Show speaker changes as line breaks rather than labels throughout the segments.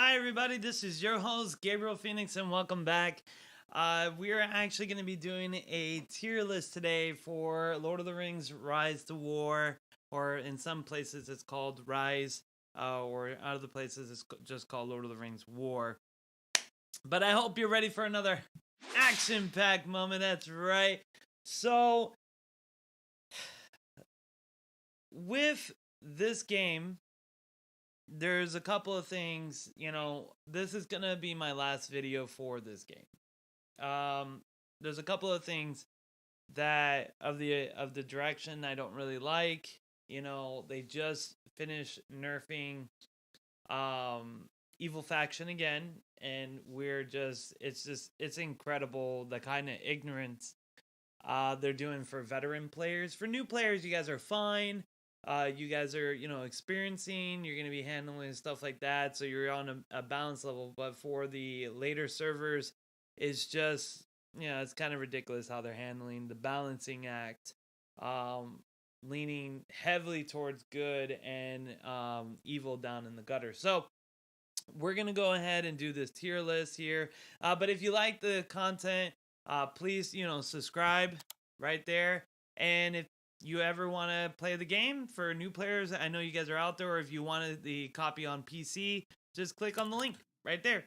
Hi, everybody. This is your host, Gabriel Phoenix, and welcome back. We are actually going to be doing a tier list today for Lord of the Rings Rise to War, or in some places it's called Rise, or other places it's just called Lord of the Rings War. But I hope you're ready for another action packed moment. That's right. So, with this game, there's a couple of things, this is gonna be my last video for this game. There's a couple of things that of the direction I don't really like. They just finished nerfing Evil Faction again, and it's incredible the kind of ignorance they're doing for veteran players. For new players, you guys are fine. You guys are, experiencing. You're going to be handling stuff like that, so you're on a balance level. But for the later servers, it's just, it's kind of ridiculous how they're handling the balancing act, um, leaning heavily towards good and evil down in the gutter. So we're gonna go ahead and do this tier list here. But if you like the content, please subscribe right there. And if you ever want to play the game for new players, I know you guys are out there, or if you wanted the copy on PC, just click on the link right there.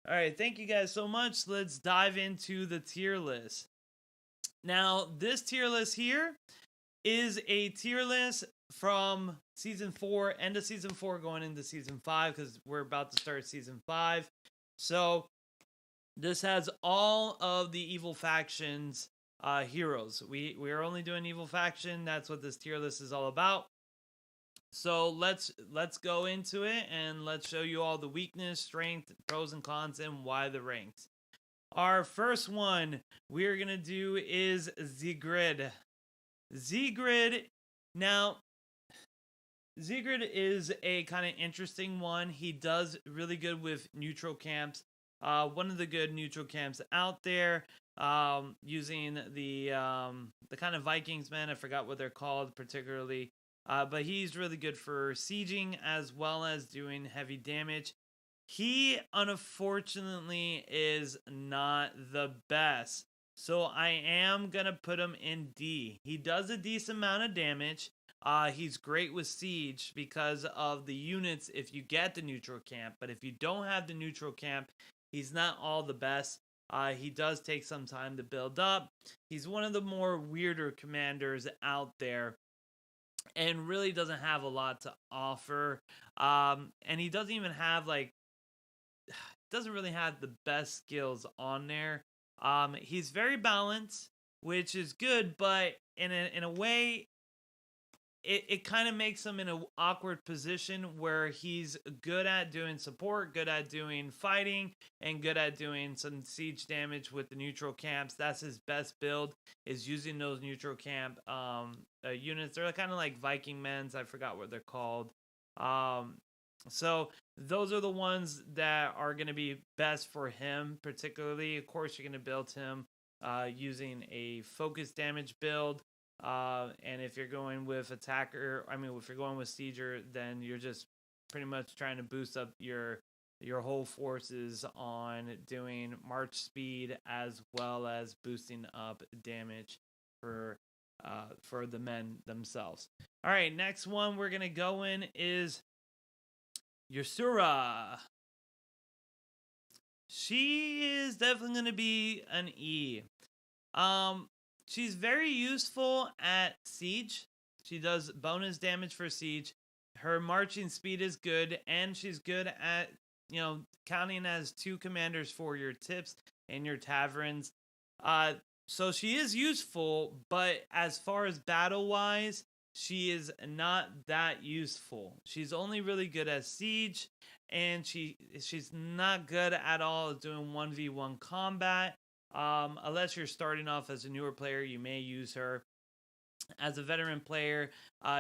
All right, thank you guys so much. Let's dive into the tier list. Now, this tier list here is a tier list from season 4, end of season 4 going into season 5, because we're about to start season 5. So this has all of the evil factions heroes. We are only doing evil faction. That's what this tier list is all about. So let's go into it, and let's show you all the weakness, strength, pros and cons, and why the ranks. Our first one we're gonna do is Zigrid. Zigrid. Now, Zigrid is a kind of interesting one. He does really good with neutral camps. One of the good neutral camps out there, using the kind of Vikings men. I forgot what they're called particularly, but he's really good for sieging as well as doing heavy damage. He unfortunately is not the best. So I am going to put him in D. He does a decent amount of damage. He's great with siege because of the units if you get the neutral camp. But if you don't have the neutral camp, he's not all the best. He does take some time to build up. He's one of the more weirder commanders out there, and really doesn't have a lot to offer. And he doesn't even have doesn't really have the best skills on there. He's very balanced, which is good, but in a way, it kind of makes him in an awkward position where he's good at doing support, good at doing fighting, and good at doing some siege damage with the neutral camps. That's his best build, is using those neutral camp units. They're kind of like Viking men's. I forgot what they're called. So those are the ones that are going to be best for him, particularly. Of course, you're going to build him using a focus damage build. And if you're going with attacker, if you're going with sieger, then you're just pretty much trying to boost up your whole forces on doing march speed as well as boosting up damage for the men themselves. All right, next one we're gonna go in is Ysura. She is definitely gonna be an E. She's very useful at siege. She does bonus damage for siege. Her marching speed is good, and she's good at counting as 2 commanders for your tips and your taverns. So she is useful, but as far as battle wise, she is not that useful. She's only really good at siege, and she's not good at all at doing 1v1 combat. Unless you're starting off as a newer player, you may use her. As a veteran player,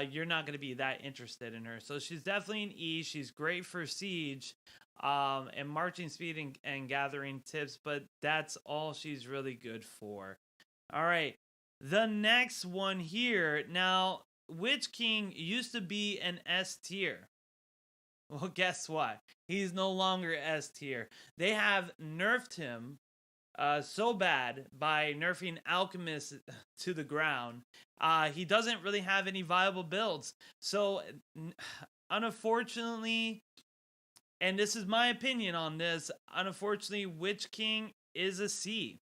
you're not going to be that interested in her. So she's definitely an E. She's great for siege, and marching speed and gathering tips, but that's all she's really good for. All right. The next one here. Now, Witch King used to be an S tier. Well, guess what? He's no longer S tier. They have nerfed him so bad by nerfing Alchemist to the ground. He doesn't really have any viable builds. So, unfortunately, and this is my opinion on this, unfortunately, Witch King is a C.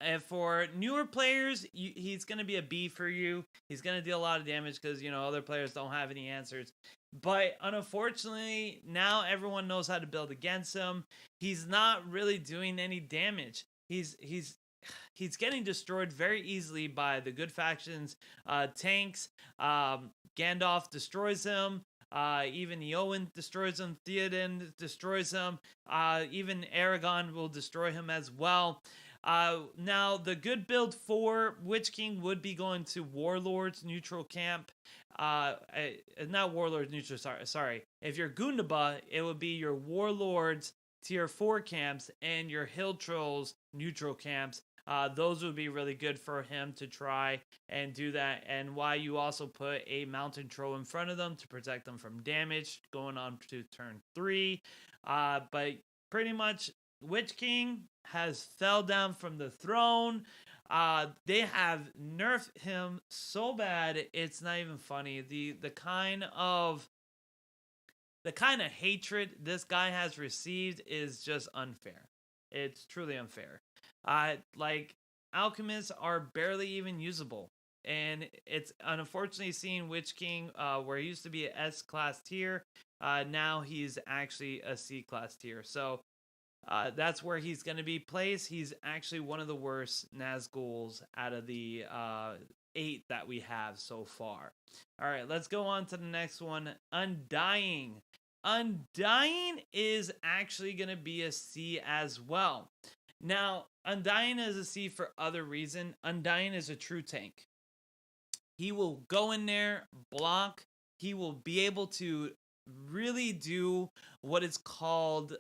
And for newer players, he's going to be a B for you. He's going to deal a lot of damage because, other players don't have any answers. But unfortunately, now everyone knows how to build against him. He's not really doing any damage. He's getting destroyed very easily by the good factions, tanks. Gandalf destroys him. Even Eowyn destroys him. Theoden destroys him. Even Aragorn will destroy him as well. Now, the good build for Witch King would be going to Warlords neutral camp. Not Warlords neutral, sorry. If you're Gundaba, it would be your Warlords tier 4 camps and your Hill Trolls neutral camps. Those would be really good for him to try and do that. And why you also put a Mountain Troll in front of them to protect them from damage going on to turn 3. But pretty much Witch King has fell down from the throne. They have nerfed him so bad it's not even funny. The kind of hatred this guy has received is just unfair. It's truly unfair. Like alchemists are barely even usable. And it's unfortunately seeing Witch King, where he used to be an S class tier, now he's actually a C class tier. So that's where he's going to be placed. He's actually one of the worst Nazguls out of the 8 that we have so far. All right, let's go on to the next one. Undying. Undying is actually going to be a C as well. Now, Undying is a C for other reason. Undying is a true tank. He will go in there, block. He will be able to really do what is called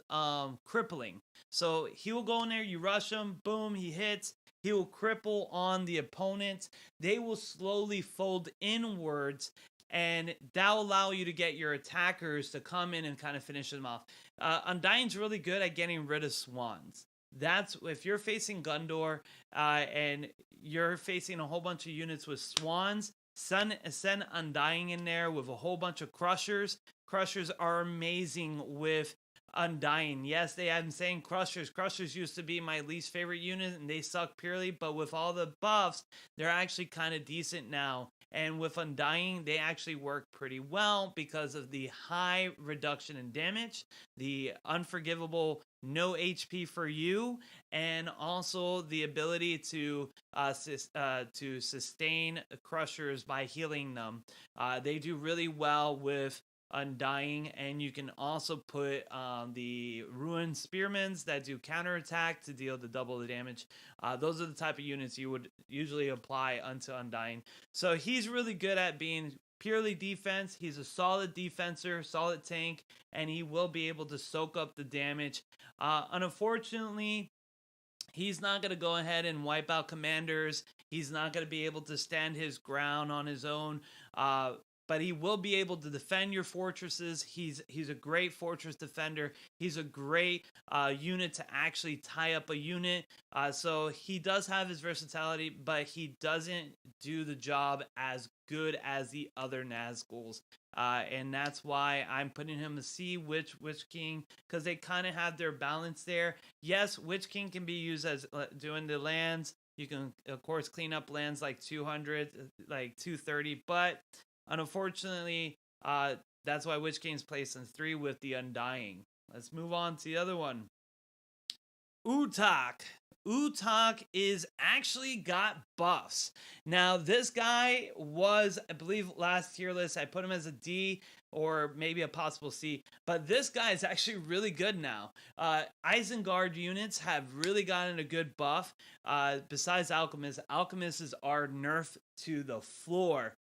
crippling. So he will go in there, you rush him, boom, he hits. He will cripple on the opponent. They will slowly fold inwards, and that will allow you to get your attackers to come in and kind of finish them off. Undying's really good at getting rid of swans. That's if you're facing Gondor and you're facing a whole bunch of units with swans, send Undying in there with a whole bunch of crushers. Crushers are amazing with Undying. Yes, they have been saying Crushers. Crushers used to be my least favorite unit and they suck purely, but with all the buffs, they're actually kind of decent now. And with Undying, they actually work pretty well because of the high reduction in damage, the unforgivable no HP for you, and also the ability to sustain crushers by healing them. They do really well with Undying, and you can also put the Ruined Spearmans that do counterattack to deal the double the damage. Those are the type of units you would usually apply unto Undying. So he's really good at being purely defense. He's a solid defensor, solid tank, and he will be able to soak up the damage. Unfortunately, he's not going to go ahead and wipe out commanders. He's not going to be able to stand his ground on his own. But he will be able to defend your fortresses. He's a great fortress defender. He's a great unit to actually tie up a unit. So he does have his versatility, but he doesn't do the job as good as the other Nazguls. And that's why I'm putting him a C, Witch King, because they kind of have their balance there. Yes, Witch King can be used as doing the lands. You can, of course, clean up lands like 200, like 230, but unfortunately, that's why Witch King's placed in 3 with the Undying. Let's move on to the other one. Utak. Utak is actually got buffs. Now, this guy was, I believe, last tier list. I put him as a D or maybe a possible C. But this guy is actually really good now. Isengard units have really gotten a good buff. Besides Alchemists, Alchemists are nerfed to the floor.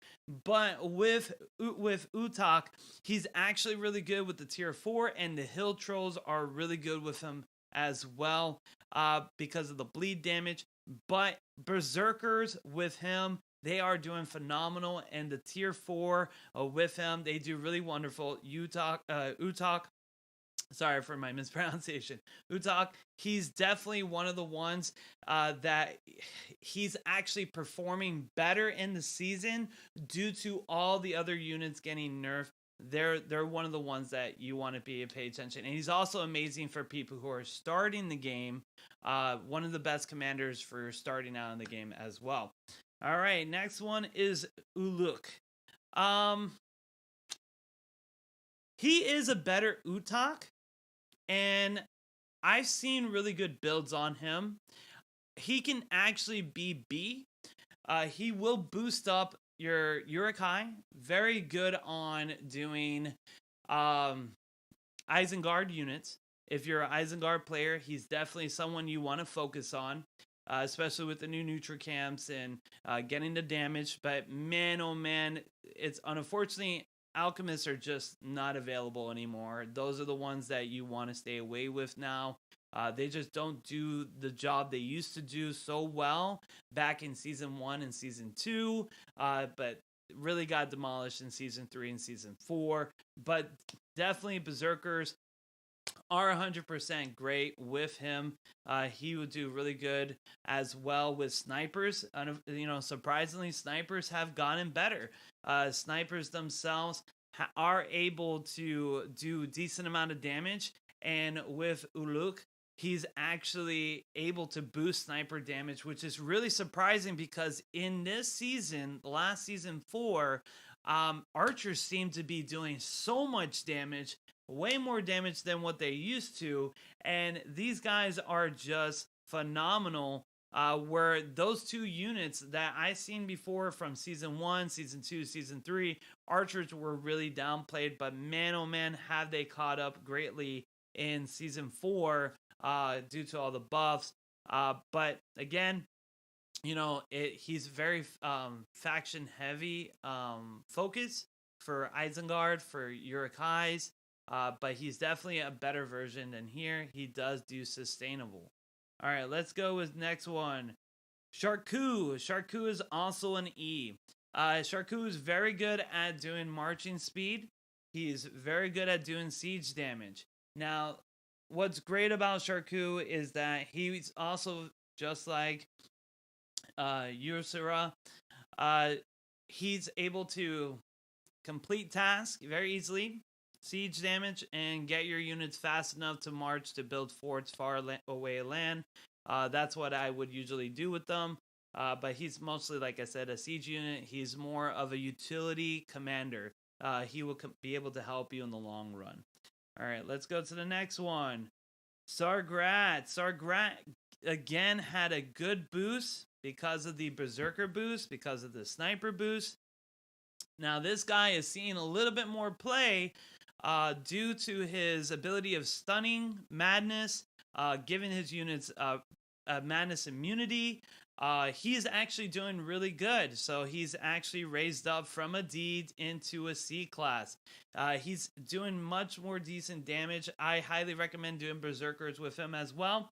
But with Utak, he's actually really good with the tier 4, and the Hill Trolls are really good with him as well because of the bleed damage. But Berserkers with him, They are doing phenomenal, and the tier 4 with him, they do really wonderful. Utok, sorry for my mispronunciation. Utak, he's definitely one of the ones that he's actually performing better in the season due to all the other units getting nerfed. They're one of the ones that you want to be pay attention, and he's also amazing for people who are starting the game. One of the best commanders for starting out in the game as well. All right, next one is Uluk. He is a better Utak, and I've seen really good builds on him. He can actually be B. He will boost up your Uruk-hai. Very good on doing Isengard units. If you're an Isengard player, he's definitely someone you want to focus on, especially with the new Nutricamps and getting the damage. But man, oh man, it's unfortunately alchemists are just not available anymore. Those are the ones that you want to stay away with now. They just don't do the job they used to do so well back in season 1 and season 2, but really got demolished in season 3 and season 4. But definitely Berserkers are 100% great with him. He would do really good as well with snipers. Surprisingly, snipers have gotten better. Snipers themselves are able to do decent amount of damage, and with Uluk, he's actually able to boost sniper damage, which is really surprising because in this season, last season 4, archers seem to be doing so much damage, way more damage than what they used to, and these guys are just phenomenal. Where those two units that I seen before from season 1, season 2, season 3, archers were really downplayed, but man, oh man, have they caught up greatly in season 4 due to all the buffs. But again, he's very faction heavy focus for Isengard, for Uruk-hais, but he's definitely a better version than here. He does do sustainable. All right, let's go with next one. Sharku. Sharku is also an E. Sharku is very good at doing marching speed. He's very good at doing siege damage. Now, what's great about Sharku is that he's also just like Ysera. He's able to complete tasks very easily, siege damage, and get your units fast enough to march to build forts far away land. That's what I would usually do with them. But he's mostly, like I said, a siege unit. He's more of a utility commander. He will be able to help you in the long run. All right, let's go to the next one. Sargrat. Sargrat, again, had a good boost because of the Berserker boost, because of the Sniper boost. Now, this guy is seeing a little bit more play due to his ability of stunning, madness, giving his units madness immunity. He's actually doing really good. So he's actually raised up from a D into a C class. He's doing much more decent damage. I highly recommend doing Berserkers with him as well.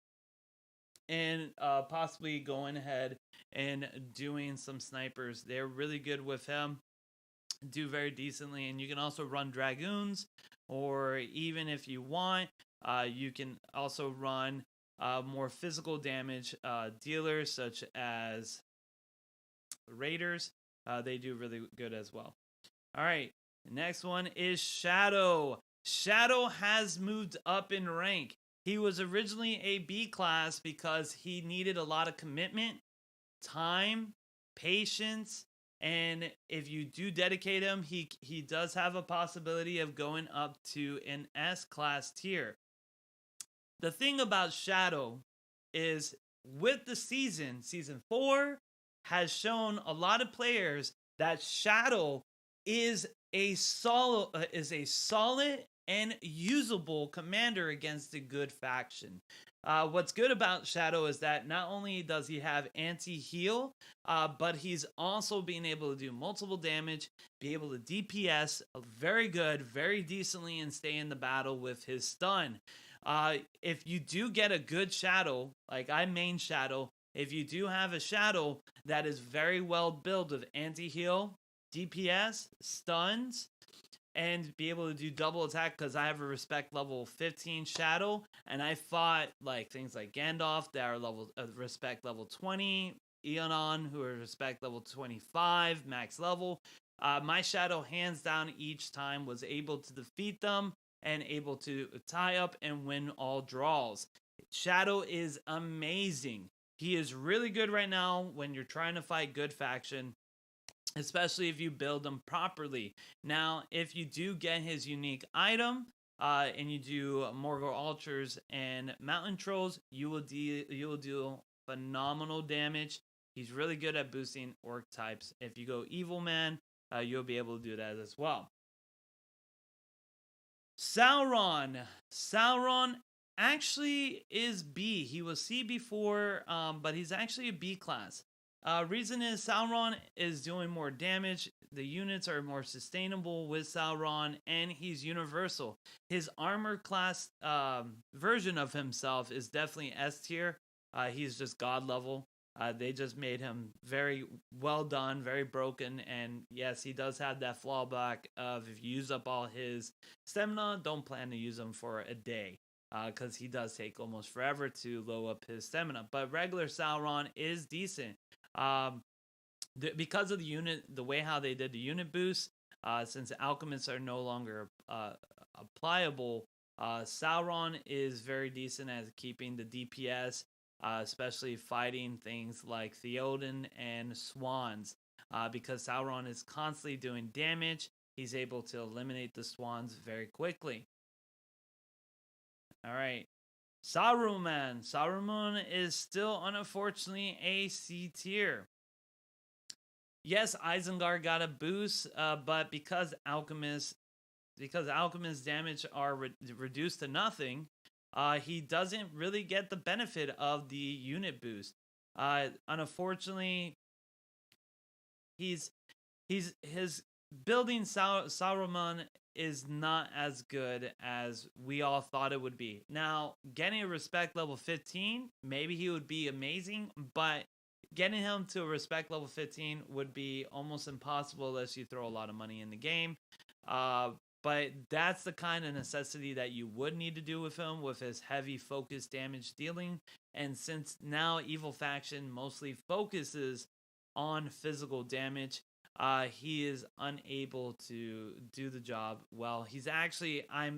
And possibly going ahead and doing some snipers. They're really good with him. Do very decently. And you can also run Dragoons, or even if you want, you can also run more physical damage dealers such as Raiders. They do really good as well. All right, next one is Shadow. Shadow has moved up in rank. He was originally a B class because he needed a lot of commitment, time, patience, and if you do dedicate him, he does have a possibility of going up to an S class tier. The thing about Shadow is with the season 4 has shown a lot of players that Shadow is a solid and usable commander against a good faction. What's good about Shadow is that not only does he have anti-heal, but he's also being able to do multiple damage, be able to DPS very good, very decently, and stay in the battle with his stun. If you do get a good Shadow, like I main Shadow, if you do have a Shadow that is very well built with anti-heal, DPS, stuns, and be able to do double attack, because I have a respect level 15 Shadow, and I fought like things like Gandalf that are respect level 20, Eonon who are respect level 25 max level. My Shadow hands down each time was able to defeat them and able to tie up and win all draws. Shadow is amazing. He is really good right now when you're trying to fight good faction, especially if you build them properly. Now, if you do get his unique item, and you do Morgul Ultras and Mountain Trolls, you will do phenomenal damage. He's really good at boosting orc types. If you go Evil Man, you'll be able to do that as well. Sauron. Sauron actually is B. He was C before, but he's actually a B class. Reason is Sauron is doing more damage. The units are more sustainable with Sauron, and he's universal. His armor class version of himself is definitely S tier. He's just god level. They just made him very well done, very broken, and yes, he does have that fallback of if you use up all his stamina, don't plan to use him for a day, because he does take almost forever to low up his stamina. But regular Sauron is decent. Because of the unit, the way how they did the unit boost, since alchemists are no longer applicable, Sauron is very decent at keeping the DPS, especially fighting things like Theoden and Swans. Because Sauron is constantly doing damage, he's able to eliminate the Swans very quickly. All right. Saruman. Saruman is still, unfortunately, a C tier. Yes, Isengard got a boost, but because alchemist damage are reduced to nothing, he doesn't really get the benefit of the unit boost. Unfortunately, his building Saruman is not as good as we all thought it would be. Now, getting a respect level 15, maybe he would be amazing, but getting him to a respect level 15 would be almost impossible unless you throw a lot of money in the game. But that's the kind of necessity that you would need to do with him, with his heavy focus damage dealing. And since now Evil Faction mostly focuses on physical damage, he is unable to do the job well. He's actually, I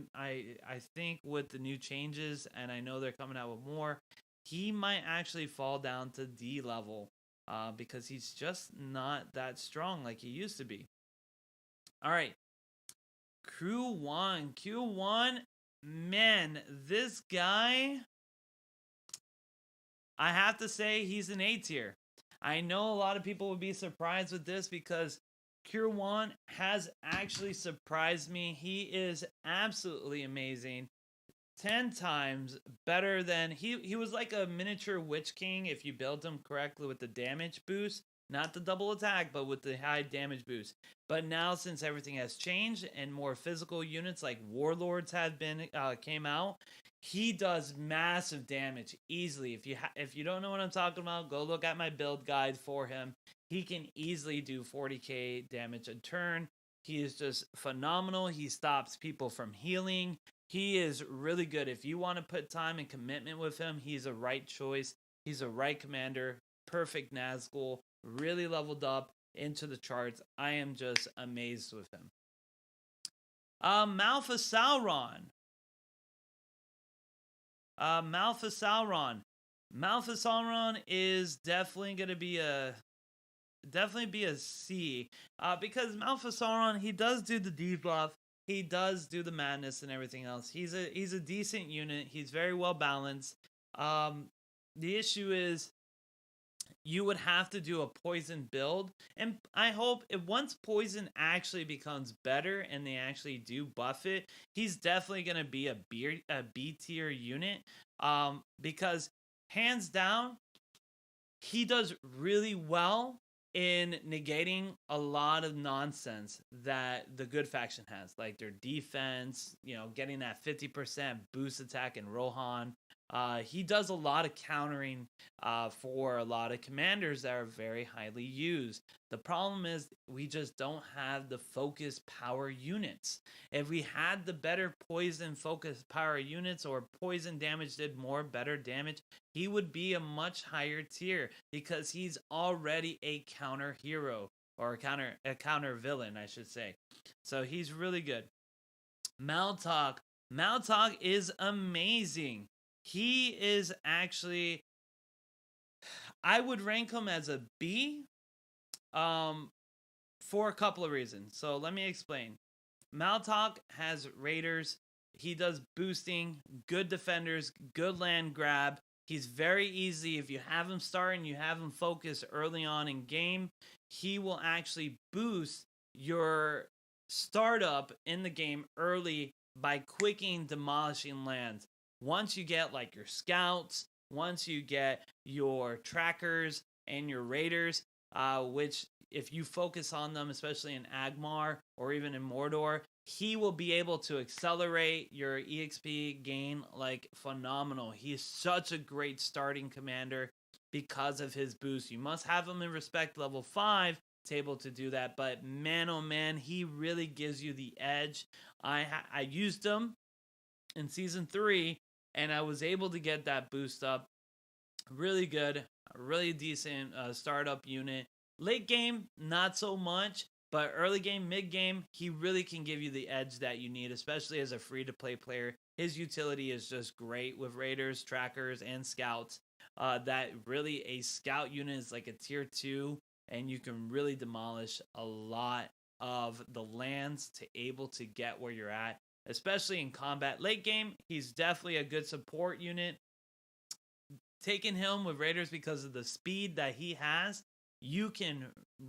think with the new changes, and I know they're coming out with more, he might actually fall down to D level, because he's just not that strong like he used to be. All right. Q1, man, this guy, I have to say he's an A tier. I know a lot of people would be surprised with this because Q1 has actually surprised me. He is absolutely amazing. 10 times better than he was like a miniature Witch King if you built him correctly with the damage boost, not the double attack, but with the high damage boost. But now, since everything has changed and more physical units like Warlords have been came out, he does massive damage easily. If you don't know what I'm talking about, go look at my build guide for him. He can easily do 40k damage a turn. He is just phenomenal. He stops people from healing. He is really good. If you want to put time and commitment with him, he's a right choice. He's a right commander. Perfect Nazgul. Really leveled up into the charts. I am just amazed with him. Malfa Sauron. Malfa Sauron. Malfa Sauron is definitely going to be a C, because Malfa Sauron, he does do the debuff. He does do the madness and everything else. He's a decent unit. He's very well balanced. The issue is you would have to do a poison build, and I hope once poison actually becomes better and they actually do buff it, he's definitely going to be a B tier unit, because hands down he does really well in negating a lot of nonsense that the good faction has, like their defense, getting that 50% boost attack in Rohan, He does a lot of countering for a lot of commanders that are very highly used. The problem is we just don't have the focus power units. If we had the better poison focus power units, or poison damage did more better damage, he would be a much higher tier because he's already a counter hero, or a counter villain, I should say. So he's really good. Maltok. Maltok is amazing. He is actually, I would rank him as a B, um, for a couple of reasons. So let me explain. Maltok has raiders. He does boosting, good defenders, good land grab. He's very easy. If you have him start and you have him focus early on in game, he will actually boost your startup in the game early by quicking demolishing lands. Once you get like your scouts, once you get your trackers and your raiders, which if you focus on them, especially in Agmar or even in Mordor, he will be able to accelerate your EXP gain like phenomenal. He's such a great starting commander because of his boost. You must have him in respect level 5 to able to do that, but man oh man, he really gives you the edge. I used him in season 3 and I was able to get that boost up. Really good, really decent startup unit. Late game, not so much, but early game, mid game, he really can give you the edge that you need, especially as a free to play player. His utility is just great with raiders, trackers, and scouts. That really, a scout unit is like a tier 2, and you can really demolish a lot of the lands to able to get where you're at, especially in combat. Late game, he's definitely a good support unit. Taking him with raiders because of the speed that he has, you can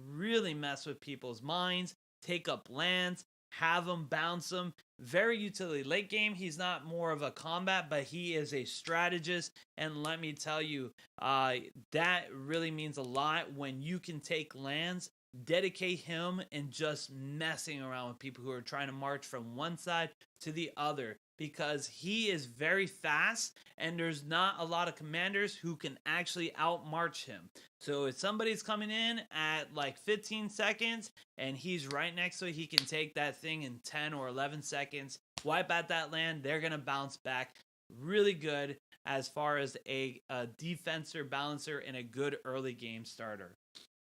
really mess with people's minds, take up lands, have them bounce them. Very utility. Late game, he's not more of a combat, but he is a strategist. And let me tell you, that really means a lot when you can take lands, dedicate him, and just messing around with people who are trying to march from one side to the other, because he is very fast and there's not a lot of commanders who can actually outmarch him. So if somebody's coming in at like 15 seconds and he's right next to it, he can take that thing in 10 or 11 seconds, wipe out that land, they're going to bounce back. Really good as far as a defensor, balancer, and a good early game starter.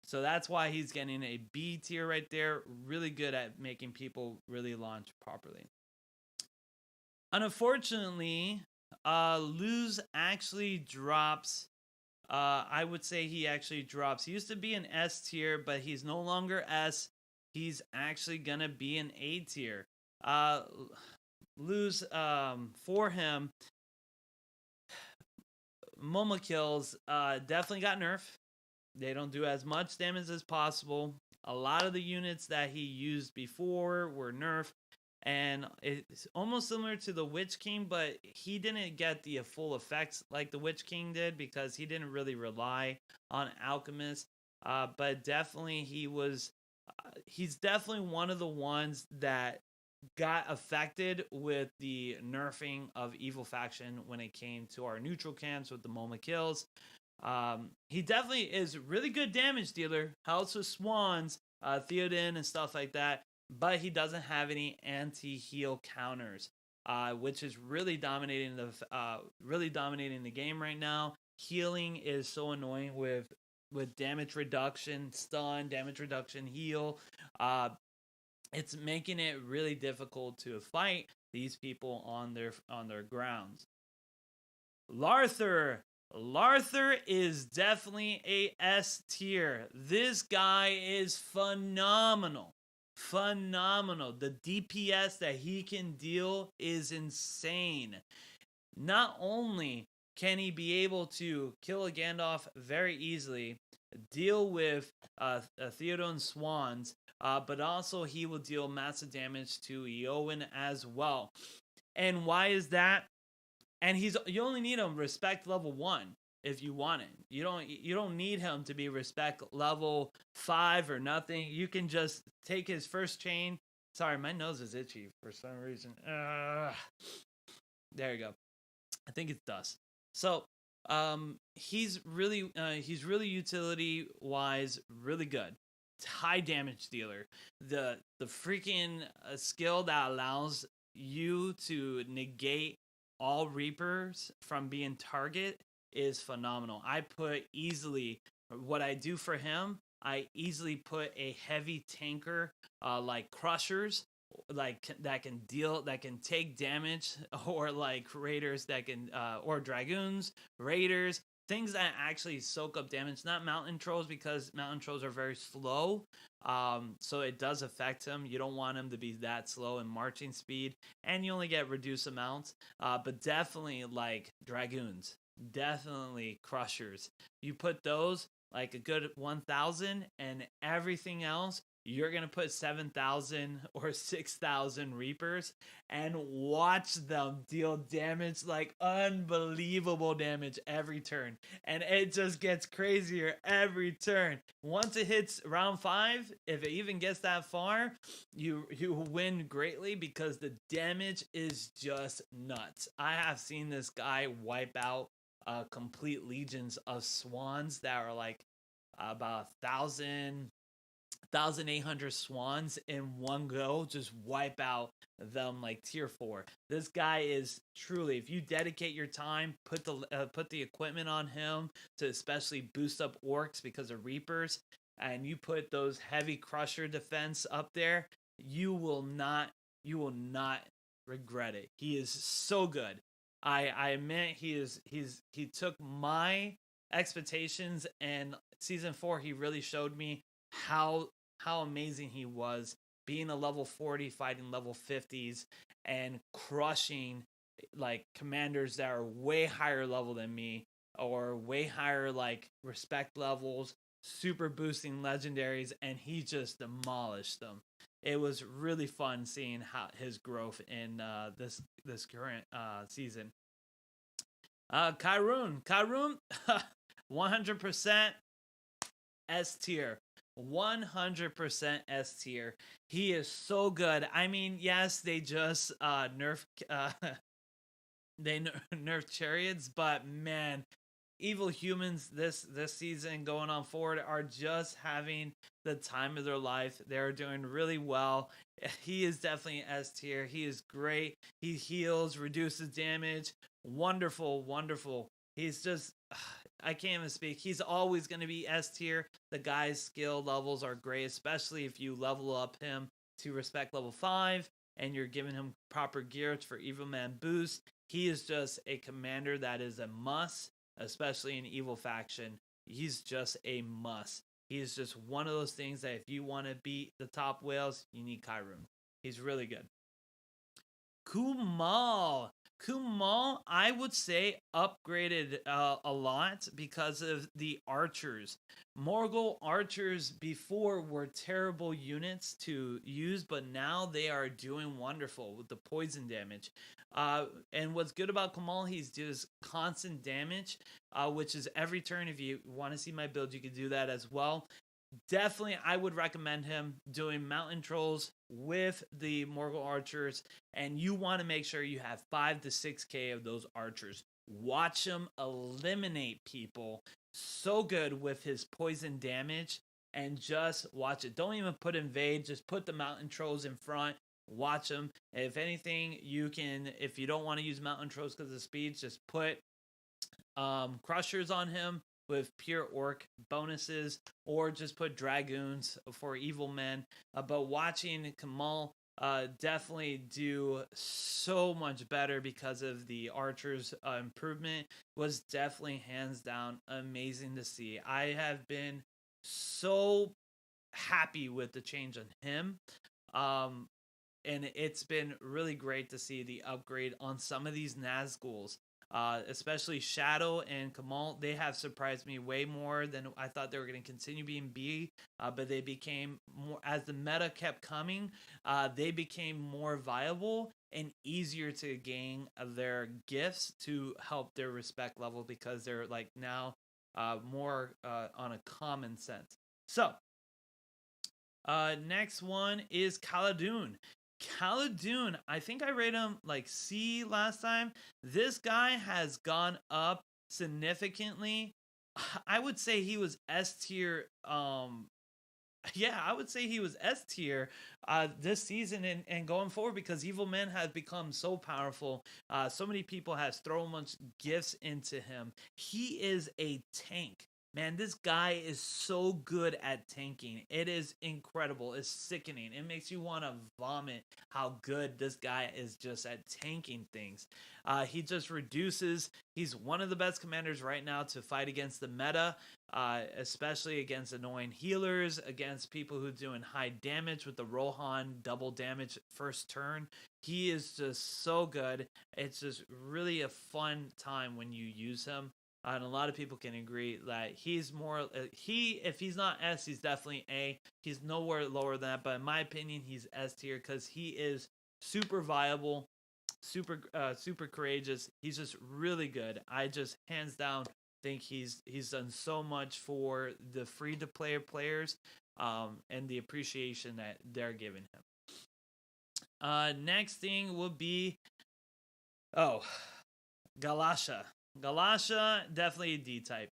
So that's why he's getting a B tier right there. Really good at making people really launch properly. Unfortunately, Luz actually drops. I would say he actually drops. He used to be an S tier, but he's no longer S. He's actually gonna be an A tier. Luz, for him, Momo kills definitely got nerfed. They don't do as much damage as possible. A lot of the units that he used before were nerfed. And it's almost similar to the Witch King, but he didn't get the full effects like the Witch King did because he didn't really rely on Alchemist. But definitely he's definitely one of the ones that got affected with the nerfing of Evil Faction when it came to our neutral camps with the Moma kills. He definitely is really good damage dealer, helps with Swans, Theoden, and stuff like that. But he doesn't have any anti-heal counters, which is really dominating the game right now. Healing is so annoying with damage reduction, stun, damage reduction, heal. It's making it really difficult to fight these people on their grounds. Larthur. Larthur is definitely a S tier. This guy is phenomenal. Phenomenal. The DPS that he can deal is insane. Not only can he be able to kill a Gandalf very easily, deal with Theoden Swans, but also he will deal massive damage to Eowyn as well. And why is that? And you only need him respect level 1 if you want it. You don't need him to be respect level 5 or nothing. You can just take his first chain. Sorry, my nose is itchy for some reason. There you go. I think it's dust. So he's really utility wise really good. High damage dealer. The freaking skill that allows you to negate all reapers from being target is phenomenal. I put easily what I do for him. I easily put a heavy tanker like crushers that can deal that can take damage, or like raiders that can or dragoons, raiders, things that actually soak up damage, not mountain trolls, because mountain trolls are very slow. So it does affect him. You don't want him to be that slow in marching speed, and you only get reduced amounts. But definitely like dragoons, definitely crushers. You put those like a good 1,000, and everything else you're going to put 7,000 or 6,000 Reapers and watch them deal damage, like unbelievable damage every turn. And it just gets crazier every turn. Once it hits round 5, if it even gets that far, you win greatly because the damage is just nuts. I have seen this guy wipe out complete legions of swans that are like about 1,800 swans in one go, just wipe out them like tier 4. This guy is truly, if you dedicate your time, put the equipment on him to especially boost up orcs because of reapers, and you put those heavy crusher defense up there, you will not regret it. He is so good. I admit he took my expectations, and season 4 he really showed me how amazing he was, being a level 40 fighting level 50s and crushing like commanders that are way higher level than me, or way higher like respect levels, super boosting legendaries, and he just demolished them. It was really fun seeing how his growth in this current season. Kyrune 100% S tier. 100% S tier. He is so good. I mean, yes, they just nerfed chariots, but man, evil humans this season going on forward are just having the time of their life. They're doing really well. He is definitely S tier. He is great. He heals, reduces damage. Wonderful, wonderful. He's just I can't even speak. He's always going to be S tier. The guy's skill levels are great, especially if you level up him to respect level 5 and you're giving him proper gears for Evil Man boost. He is just a commander that is a must, especially in Evil faction. He's just a must. He's just one of those things that if you want to beat the top whales, you need Kyrune. He's really good. Kumal. Kumal, I would say, upgraded a lot because of the archers. Morgul archers before were terrible units to use, but now they are doing wonderful with the poison damage. And what's good about Kamal, he's does constant damage, which is every turn. If you want to see my build, you can do that as well. Definitely, I would recommend him doing mountain trolls with the Morgul archers, and you want to make sure you have 5 to 6k of those archers. Watch him eliminate people so good with his poison damage, and just watch it. Don't even put invade, just put the mountain trolls in front. Watch them. If anything, you can, if you don't want to use mountain trolls because of speed, just put crushers on him with pure orc bonuses, or just put dragoons for evil men. But watching Kamal definitely do so much better because of the archers improvement was definitely hands down amazing to see. I have been so happy with the change on him. Um, and it's been really great to see the upgrade on some of these Nazguls. Especially Shadow and Kamal, they have surprised me way more than I thought they were going to continue being B. But they became more, as the meta kept coming, they became more viable and easier to gain their gifts to help their respect level, because they're like now more on a common sense. So, next one is Khaldun. Khaldun, I think I rated him like C last time. This guy has gone up significantly. I would say he was S tier. Yeah, I would say he was S tier this season and going forward because Evil Man has become so powerful. So many people has thrown much gifts into him. He is a tank. Man, this guy is so good at tanking. It is incredible. It's sickening. It makes you want to vomit how good this guy is just at tanking things. He just reduces. He's one of the best commanders right now to fight against the meta, especially against annoying healers, against people who are doing high damage with the Rohan double damage first turn. He is just so good. It's just really a fun time when you use him. And a lot of people can agree that he's more if he's not S, he's definitely A. He's nowhere lower than that, but in my opinion, he's S tier because he is super viable, super courageous. He's just really good. I just hands down think he's done so much for the free to play players, and the appreciation that they're giving him. Next thing will be Galasha. Galasha, definitely a D type.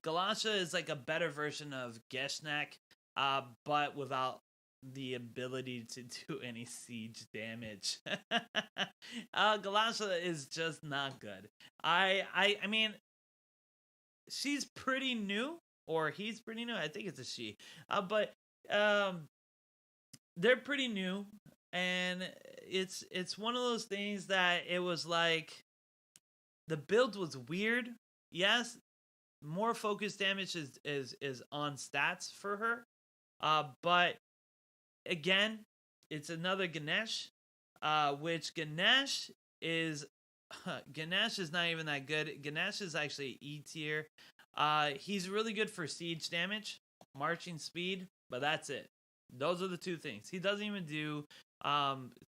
Galasha is like a better version of Geshnak, but without the ability to do any siege damage. Galasha is just not good. I mean, she's pretty new, or he's pretty new. I think it's a she. But they're pretty new, and it's one of those things that it was like the build was weird. Yes, more focus damage is on stats for her. But again, it's another Ganesh, which Ganesh is Ganesh is not even that good. Ganesh is actually E tier. He's really good for siege damage, marching speed, but that's it. Those are the two things. He doesn't even do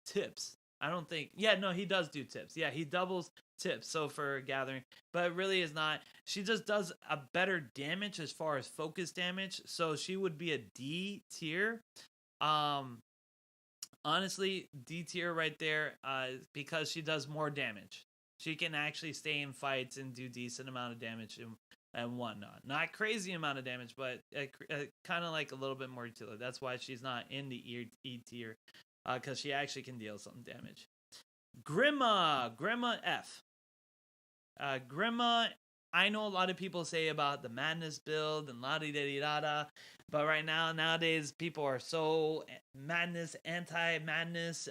tips. I don't think. Yeah, no, he does do tips. Yeah, he doubles tips. So for gathering, but it really is not. She just does a better damage as far as focus damage. So she would be a D tier. Honestly, D tier right there. Because she does more damage. She can actually stay in fights and do decent amount of damage and whatnot. Not crazy amount of damage, but kind of like a little bit more utility. That's why she's not in the E tier, because she actually can deal some damage. Grima F. Grima, I know a lot of people say about the madness build and la di da da, but right now nowadays people are so madness, anti madness.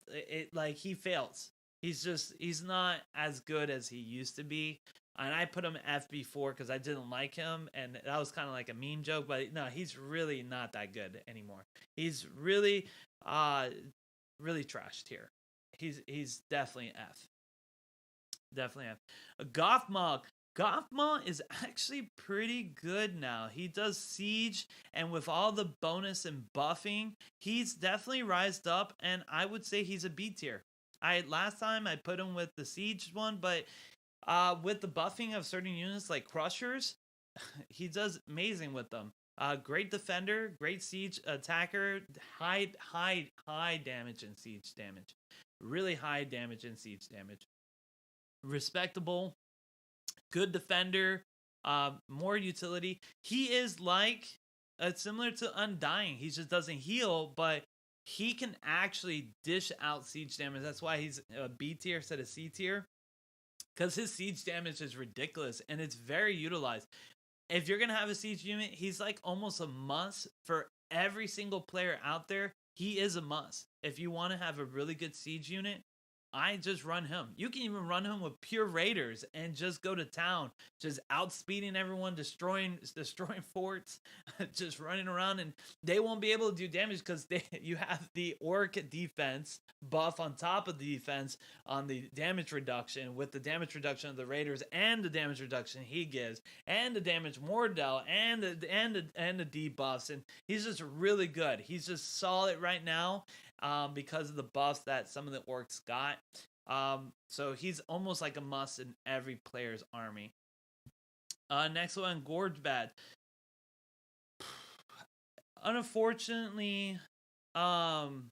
It like he fails. He's not as good as he used to be. And I put him F before because I didn't like him, and that was kind of like a mean joke. But no, he's really not that good anymore. He's really, really trashed here. He's definitely F. Definitely F. Gothmog. Gothmog is actually pretty good now. He does siege, and with all the bonus and buffing, he's definitely rised up, and I would say he's a B tier. Last time I put him with the siege one, but with the buffing of certain units like crushers, he does amazing with them. Great defender, great siege attacker, high damage and siege damage, really high damage and siege damage. Respectable, good defender, more utility. He is like similar to Undying. He just doesn't heal, but he can actually dish out siege damage. That's why he's a B tier instead of C tier, because his siege damage is ridiculous and it's very utilized. If you're gonna have a siege unit, he's like almost a must for every single player out there. He is a must. If you want to have a really good siege unit, I just run him. You can even run him with pure raiders and just go to town, just outspeeding everyone, destroying forts, just running around, and they won't be able to do damage because you have the orc defense buff on top of the defense on the damage reduction, with the damage reduction of the raiders and the damage reduction he gives, and the damage Mordell and the debuffs, and he's just really good. He's just solid right now. Because of the buffs that some of the orcs got. So he's almost like a must in every player's army. Next one, Gorgebad. Unfortunately, um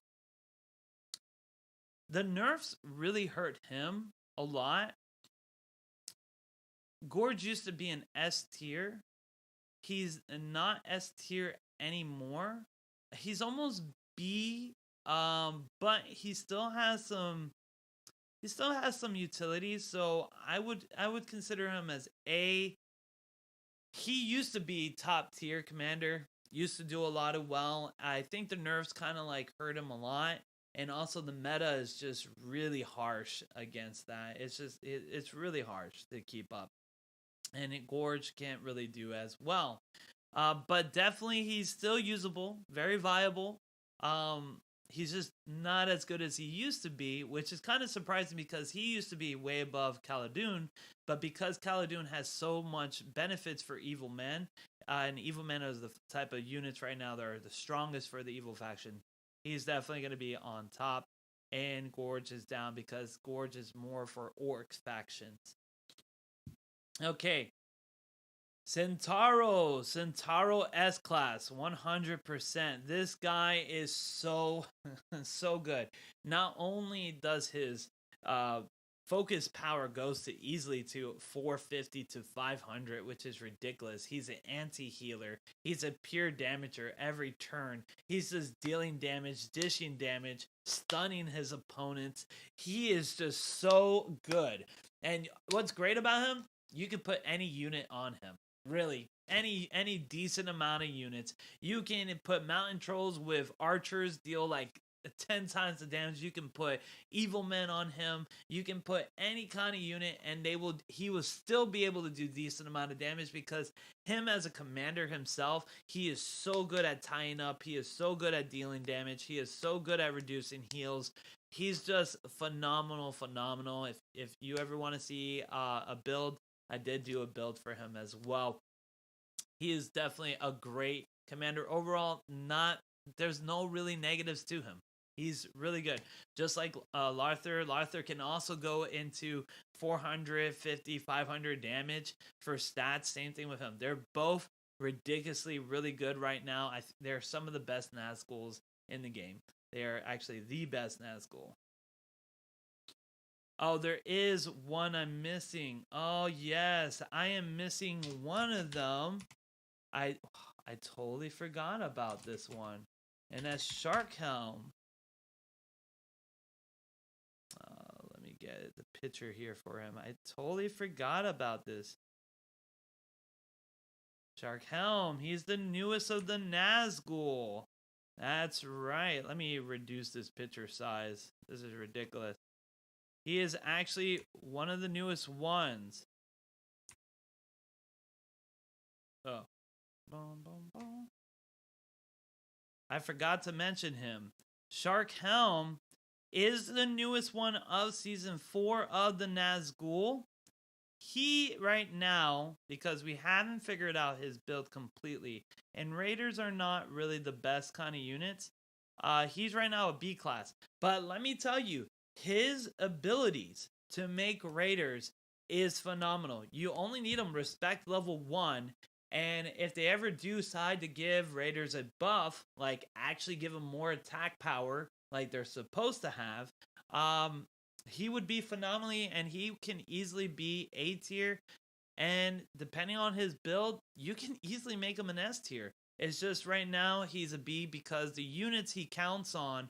the nerfs really hurt him a lot. Gorge used to be an S tier. He's not S tier anymore. He's almost B, but he still has some utilities. So I would consider him as A. He used to be top tier commander. Used to do a lot of well. I think the nerfs kind of like hurt him a lot, and also the meta is just really harsh against that. It's really harsh to keep up, and Gorge can't really do as well. But definitely he's still usable, very viable. Um, he's just not as good as he used to be, which is kind of surprising because he used to be way above Khaldun. But because Khaldun has so much benefits for Evil Men, and Evil Men is the type of units right now that are the strongest for the Evil faction, he's definitely going to be on top. And Gorge is down because Gorge is more for Orcs factions. Okay, Centauro S class, 100%. This guy is so so good. Not only does his focus power goes to easily to 450 to 500, which is ridiculous. He's an anti-healer. He's a pure damager every turn. He's just dealing damage, dishing damage, stunning his opponents. He is just so good. And what's great about him, you can put any unit on him. Really, any decent amount of units. You can put mountain trolls with archers, deal like 10 times the damage. You can put evil men on him. You can put any kind of unit, and he will still be able to do decent amount of damage because him as a commander himself, he is so good at tying up. He is so good at dealing damage. He is so good at reducing heals. He's just phenomenal. If you ever want to see a build, I did do a build for him as well. He is definitely a great commander overall. Not There's no really negatives to him. He's really good. Just like Larthur. Larthur can also go into 450, 500 damage for stats. Same thing with him. They're both ridiculously really good right now. They're some of the best Nazguls in the game. They are actually the best Nazgul. Oh, there is one I'm missing. Oh, yes. I am missing one of them. I I totally forgot about this one. And that's Sharkhelm. Let me get the picture here for him. I totally forgot about this. Sharkhelm. He's the newest of the Nazgul. That's right. Let me reduce this picture size. This is ridiculous. He is actually one of the newest ones. Oh. Boom, boom, boom. I forgot to mention him. Sharkhelm is the newest one of season 4 of the Nazgul. He, right now, because we haven't figured out his build completely, and Raiders are not really the best kind of units, he's right now a B class. But let me tell you, his abilities to make Raiders is phenomenal. You only need them respect level 1, and if they ever do decide to give Raiders a buff, like actually give them more attack power like they're supposed to have, he would be phenomenally, and he can easily be A tier. And depending on his build, you can easily make him an S tier. It's just right now he's a B because the units he counts on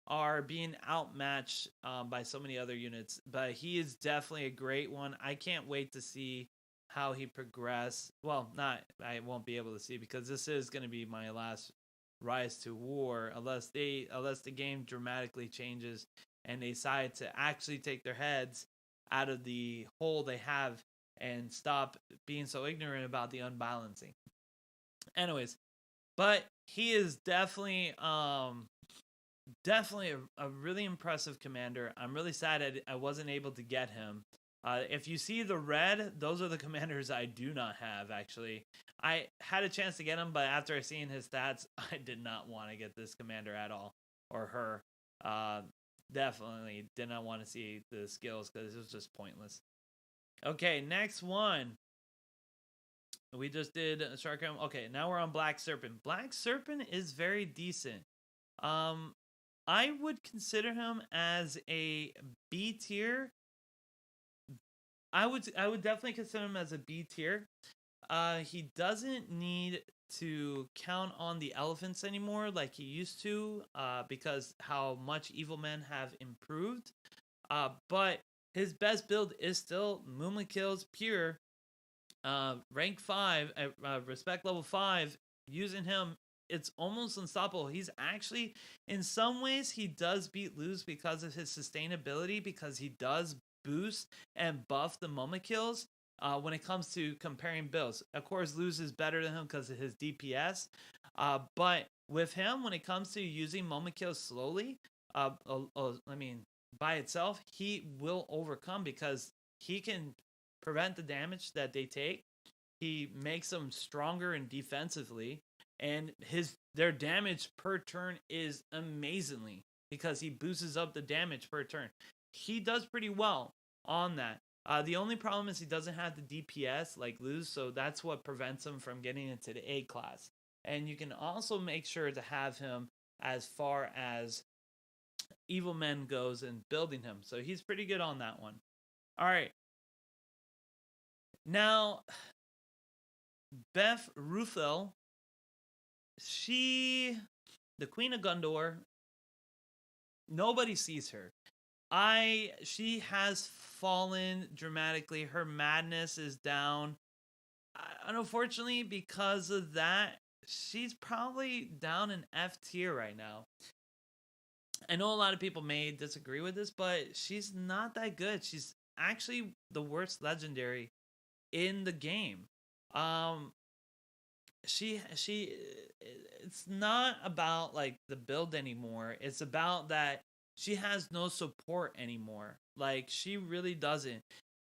are being outmatched by so many other units. But he is definitely a great one. I can't wait to see how he progress. Well, not I won't be able to see because this is going to be my last Rise to War unless the game dramatically changes and they decide to actually take their heads out of the hole they have and stop being so ignorant about the unbalancing. Anyways, but he is definitely a really impressive commander. I'm really sad I wasn't able to get him. If you see the red, those are the commanders I do not have, actually. I had a chance to get him, but after seeing his stats, I did not want to get this commander at all. Or her. Definitely did not want to see the skills because it was just pointless. Okay, next one. We just did Sharkhelm. Okay, now we're on Black Serpent. Black Serpent is very decent. Um, I would consider him as a B tier. I would definitely consider him as a B tier. He doesn't need to count on the elephants anymore like he used to, because how much evil men have improved. But his best build is still Movement Kills Pure, rank 5, respect level 5. Using him, it's almost unstoppable. He's actually, in some ways, he does beat Luz because of his sustainability, because he does boost and buff the moment kills. When it comes to comparing builds, of course, Luz is better than him because of his DPS. But with him, when it comes to using moment kills slowly, I mean, by itself, he will overcome because he can prevent the damage that they take. He makes them stronger and defensively, and their damage per turn is amazingly because he boosts up the damage per turn. He does pretty well on that. The only problem is he doesn't have the DPS like Luz, so that's what prevents him from getting into the A class. And you can also make sure to have him as far as Evil Men goes and building him. So he's pretty good on that one. All right. Now, Beth Ruthel, the Queen of Gondor, nobody sees her. She has fallen dramatically. Her madness is down. And unfortunately, because of that, she's probably down in F tier right now. I know a lot of people may disagree with this, but she's not that good. She's actually the worst legendary in the game. Um, she it's not about like the build anymore. It's about that she has no support anymore. Like she really doesn't.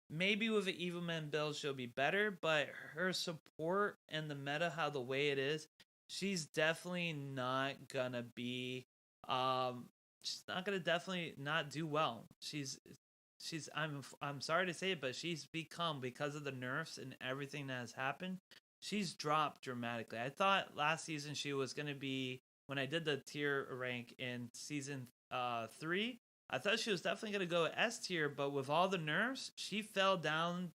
Maybe with an Evil Man build she'll be better, but her support and the meta, how the way it is, she's definitely not gonna be um she's not gonna definitely not do well. I'm sorry to say it, but she's become, because of the nerfs and everything that has happened, she's dropped dramatically. I thought last season she was gonna be, when I did the tier rank in season 3, I thought she was definitely gonna go S tier, but with all the nerfs, she fell down.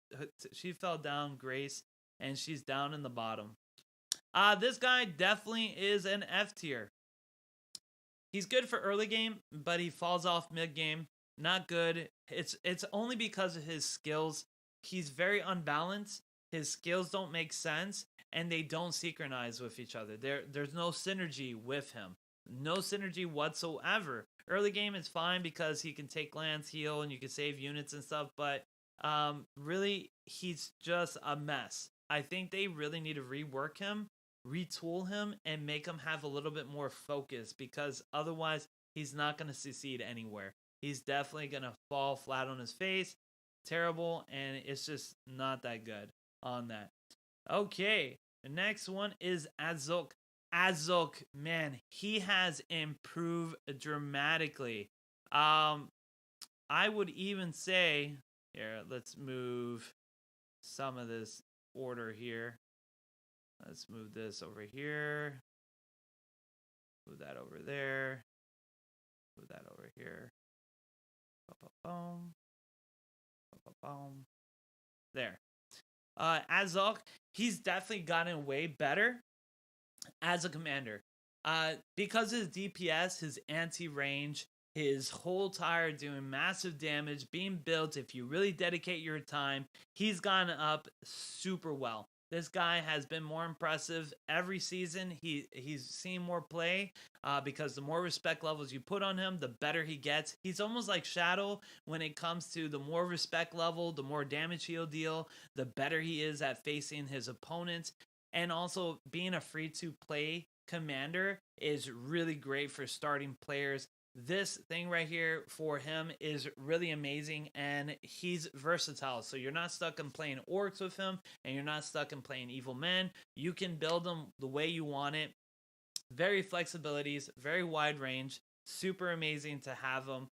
She fell down, Grace, and she's down in the bottom. This guy definitely is an F tier. He's good for early game, but he falls off mid game. Not good. It's only because of his skills. He's very unbalanced. His skills don't make sense, and they don't synchronize with each other. There's no synergy with him. No synergy whatsoever. Early game is fine because he can take lands, heal, and you can save units and stuff, but really, he's just a mess. I think they really need to rework him, retool him, and make him have a little bit more focus, because otherwise he's not going to succeed anywhere. He's definitely going to fall flat on his face. Terrible, and it's just not that good on that. Okay, the next one is Azok. Azok, man, he has improved dramatically. I would even say, here, let's move some of this order here. Let's move this over here. Move that over there. Move that over here. Boom. Boom. There. Azok, he's definitely gotten way better as a commander. Because of his DPS, his anti-range, his whole tire doing massive damage, being built, if you really dedicate your time, he's gone up super well. This guy has been more impressive every season. He's seen more play, because the more respect levels you put on him, the better he gets. He's almost like Shadow when it comes to the more respect level, the more damage he'll deal, the better he is at facing his opponents. And also, being a free to play commander is really great for starting players. This thing right here for him is really amazing, and he's versatile. So you're not stuck in playing orcs with him, and you're not stuck in playing evil men. You can build them the way you want it. Very flexibilities, very wide range, super amazing to have him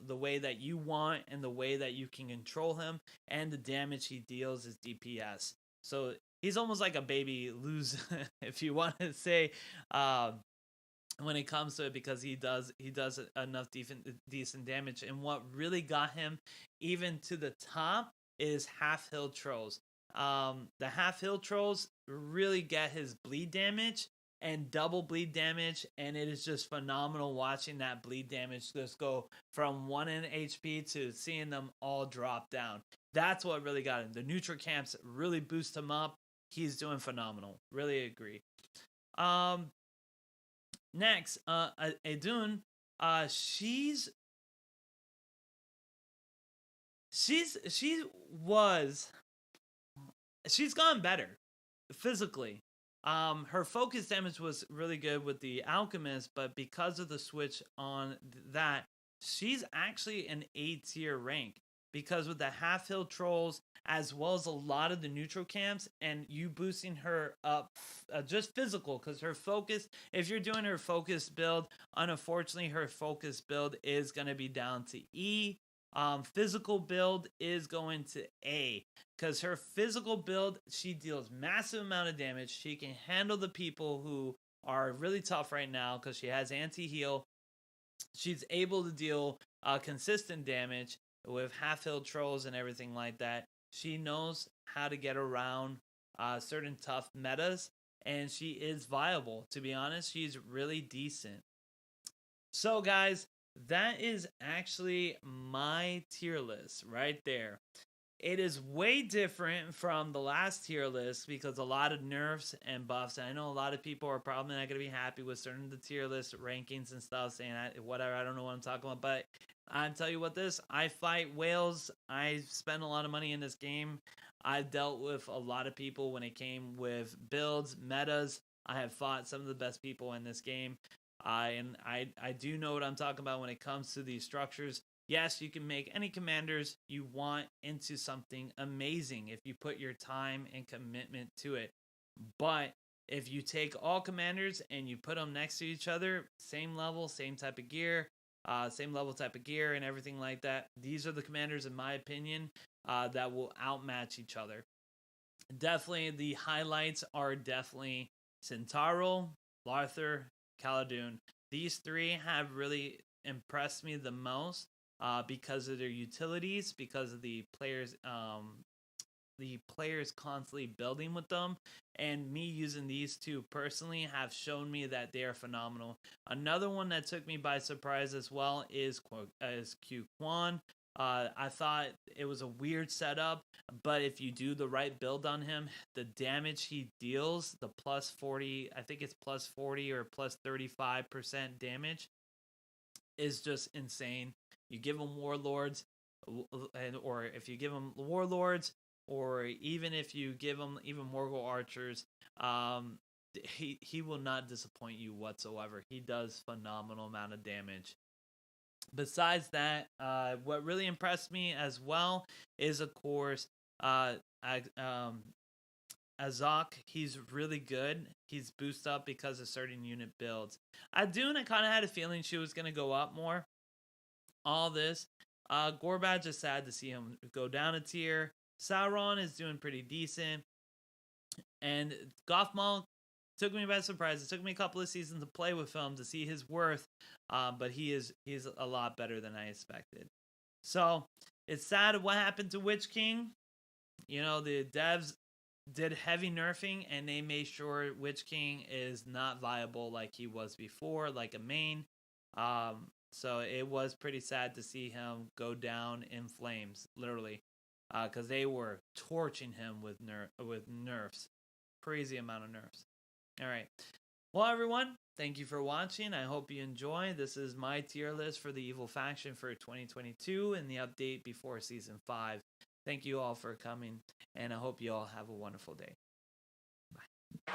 the way that you want and the way that you can control him, and the damage he deals is DPS. So he's almost like a baby Luz, if you want to say. when it comes to it, because he does enough decent damage. And what really got him even to the top is half hill trolls. The half hill trolls really get his bleed damage and double bleed damage, and it is just phenomenal watching that bleed damage just go from 1 in HP to seeing them all drop down. That's what really got him. The neutral camps really boost him up. He's doing phenomenal. Really agree. Um, Next, Adun, she's she was she's gotten better physically. Her focus damage was really good with the alchemist, but because of the switch on that, she's actually an A tier rank, because with the half hill trolls as well as a lot of the neutral camps, and you boosting her up just physical, because her focus, if you're doing her focus build, unfortunately her focus build is going to be down to E. Physical build is going to A, because her physical build, she deals massive amount of damage. She can handle the people who are really tough right now because she has anti-heal. She's able to deal consistent damage with half health trolls and everything like that. She knows how to get around certain tough metas, and she is viable. To be honest, she's really decent. So, guys, that is actually my tier list right there. It is way different from the last tier list because a lot of nerfs and buffs. And I know a lot of people are probably not going to be happy with certain of the tier list rankings and stuff, saying whatever, I don't know what I'm talking about. But I'm tell you what, this, I fight whales. I spend a lot of money in this game. I've dealt with a lot of people when it came with builds, metas. I have fought some of the best people in this game. I do know what I'm talking about when it comes to these structures. Yes, you can make any commanders you want into something amazing if you put your time and commitment to it. But if you take all commanders and you put them next to each other, same level, same type of gear, same level type of gear and everything like that, these are the commanders, in my opinion, that will outmatch each other. Definitely, the highlights are definitely Centauro, Larthur, Khaldun. These three have really impressed me the most because of their utilities, because of the players constantly building with them, and me using these two personally have shown me that they are phenomenal. Another one that took me by surprise as well is Q Quan. I thought it was a weird setup, but if you do the right build on him, the damage he deals, the plus 40, I think it's plus 40 or plus 35% damage, is just insane. You give him warlords, or if you give him warlords, or even if you give him even Morgul archers, he will not disappoint you whatsoever. He does phenomenal amount of damage. Besides that, what really impressed me as well is, of course, Azok. He's really good. He's boosted up because of certain unit builds. Adun, I kind of had a feeling she was going to go up more. All this. Gorbat, just sad to see him go down a tier. Sauron is doing pretty decent. And Gothmal took me by surprise. It took me a couple of seasons to play with him to see his worth, but he's a lot better than I expected. So it's sad what happened to Witch King. You know, the devs did heavy nerfing and they made sure Witch King is not viable like he was before, like a main. So it was pretty sad to see him go down in flames, literally, because they were torching him with nerfs, crazy amount of nerfs. All right. Well, everyone, thank you for watching. I hope you enjoy. This is my tier list for the Evil Faction for 2022 and the update before Season 5. Thank you all for coming, and I hope you all have a wonderful day. Bye.